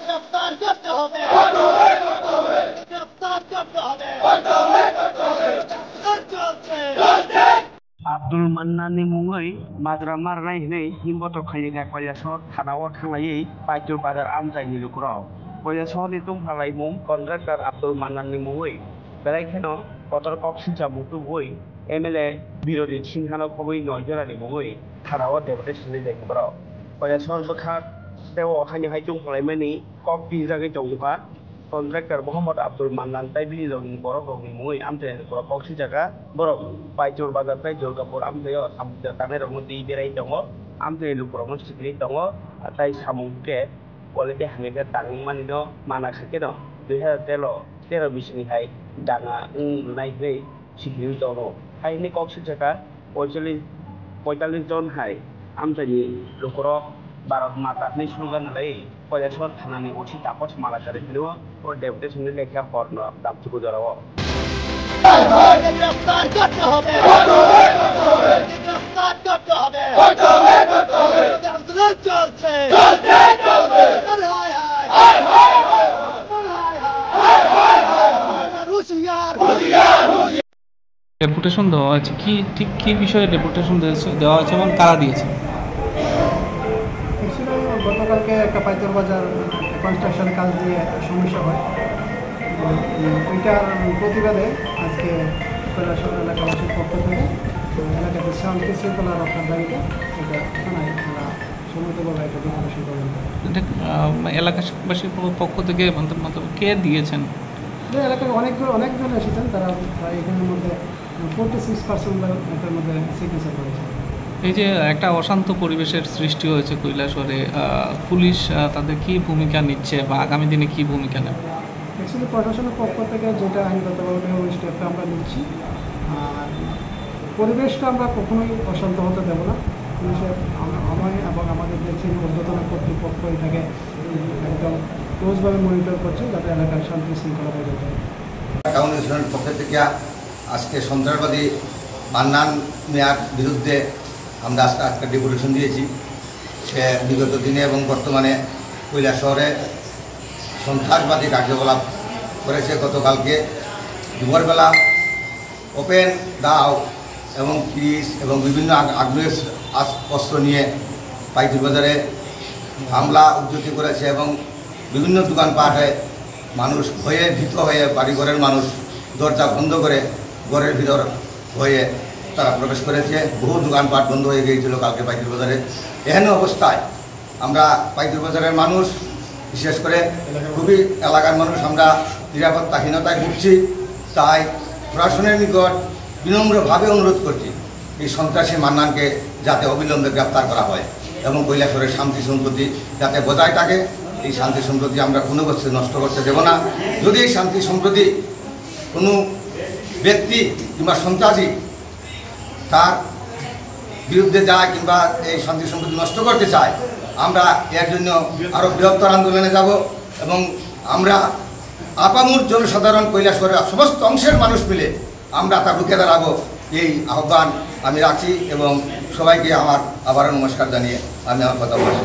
গ্রেফতার করতে হবে, গ্রেফতার করতে হবে। Abdul Manani Mungai, Madra Marnai, Himboto Kayaka Koyasor, Hanawa Kangai, Paitu Badar Amzai Nilukro. Koyasor itu Halai Mung, kontraktor Abdul Manani Mungai. Belakano, Kotor Koksi Jabutu Boy, MLA, Birodi Singhano Kobi Nojara di Mungai, Hanawa Deputation di Bro. Koyasor Bekat, Dewa hanya Hajung Halimani, Kopi Zagi Jongpa, kontraktor Muhammad Abdul Manan Taibi Long Borok Mui Amte Borok Koksi Jaga Borok Paitur Badar Paitur Kapur Amte Amte Tanah Romuti Birai Tongo Amte Lukurong Sikri Tongo Atai Samungke Kualiti Hangga Tangi Manido Mana Sakeno Dia Telo Telo Bisni Hai Danga Naik Nei Sikri Tongo Hai ni Koksi Jaga Poitali Zon Hai Amte ni Lukurong Barat mata ni slogan lagi Koyasor Hanani Uci Tapos Malah Dari Video और deputy Sunil ने क्या form दाम चुको जरा वो গ্রেফতার করতে হবে, গ্রেফতার করতে হবে। আন্দোলন চলছে, ডেপুটেশন দেওয়া হয়েছে কি ঠিক কি বিষয়ে ডেপুটেশন দেওয়া হয়েছে এবং কারা দিয়েছে? গতকালকে একটা পাইতর বাজার কনস্ট্রাকশনের কাজ নিয়ে সমস্যা হয়, ওইটার প্রতিবাদে আজকে কৈলাসহর এলাকাবাসীর পক্ষ থেকে এলাকাতে শান্তি শৃঙ্খলা রক্ষার দাবিতে এটা থানায় আমরা সমুদ্রভাবে একটা ডেপুটেশন করবেন। এলাকাবাসীর পক্ষ থেকে কে দিয়েছেন? এলাকায় অনেকজন এসেছেন, তারা প্রায় এখানের মধ্যে 46% এটার মধ্যে সিগনেচার করেছেন। এই যে একটা অশান্ত পরিবেশের সৃষ্টি হয়েছে কৈলাসহরে, পুলিশ তাদের কি ভূমিকা নিচ্ছে বা আগামী দিনে কি ভূমিকা নেবে? অ্যাকচুয়ালি প্রশাসনের পক্ষ থেকে যেটা আইনগতভাবে ওই স্টেপটা আমরা নিচ্ছি, আর পরিবেশটা আমরা কখনোই অশান্ত হতে দেব না। পুলিশের আমি এবং আমাদের যে ঊর্ধ্বতন কর্তৃপক্ষ এটাকে একদম ক্লোজভাবে মনিটর করছে যাতে এলাকার শান্তি শৃঙ্খলা বজায় থাকে। কাউন্সিলের পক্ষ থেকে আজকে সন্ত্রাসবাদী মান্নান মিয়ার বিরুদ্ধে আমরা আজকে একটা ডেপুটেশন দিয়েছি। সে বিগত দিনে এবং বর্তমানে কৈলাসহরে সন্ত্রাসবাদী কার্যকলাপ করেছে। গতকালকে দুপুরবেলা ওপেন দাও এবং পুলিশ এবং বিভিন্ন আগ্নেয় অস্ত্র নিয়ে পাইতুর বাজারে হামলা উদ্যতি করেছে এবং বিভিন্ন দোকানপাটে মানুষ ভয়ে ভীত হয়ে বাড়িঘরের মানুষ দরজা বন্ধ করে ঘরের ভিতর হয়ে তারা প্রবেশ করেছে। বহু দোকানপাট বন্ধ হয়ে গিয়েছিল কালকে পাইতুর বাজারে। এহেন অবস্থায় আমরা পাইতুর বাজারের মানুষ, বিশেষ করে খুবই এলাকার মানুষ আমরা নিরাপত্তাহীনতায় ভুগছি। তাই প্রশাসনের নিকট বিনম্রভাবে অনুরোধ করছি এই সন্ত্রাসী মান্নানকে যাতে অবিলম্বে গ্রেপ্তার করা হয় এবং কৈলাসহরের শান্তি সম্প্রতি যাতে বজায় থাকে। এই শান্তি সম্প্রতি আমরা কোনো বস্তু নষ্ট করতে দেব না। যদি এই শান্তি সম্প্রতি কোনো ব্যক্তি কিংবা সন্ত্রাসী তার বিরুদ্ধে যায় কিংবা এই শান্তি সম্প্রতি নষ্ট করতে চায়, আমরা এর জন্য আরও বৃহত্তর আন্দোলনে যাব এবং আমরা আপামর জনসাধারণ কৈলাসহরের সমস্ত অংশের মানুষ মিলে আমরা তা রুখে দাঁড়াবো। এই আহ্বান আমি রাখছি এবং সবাইকে আমার আবারও নমস্কার জানিয়ে আমি আমার কথা বলছি।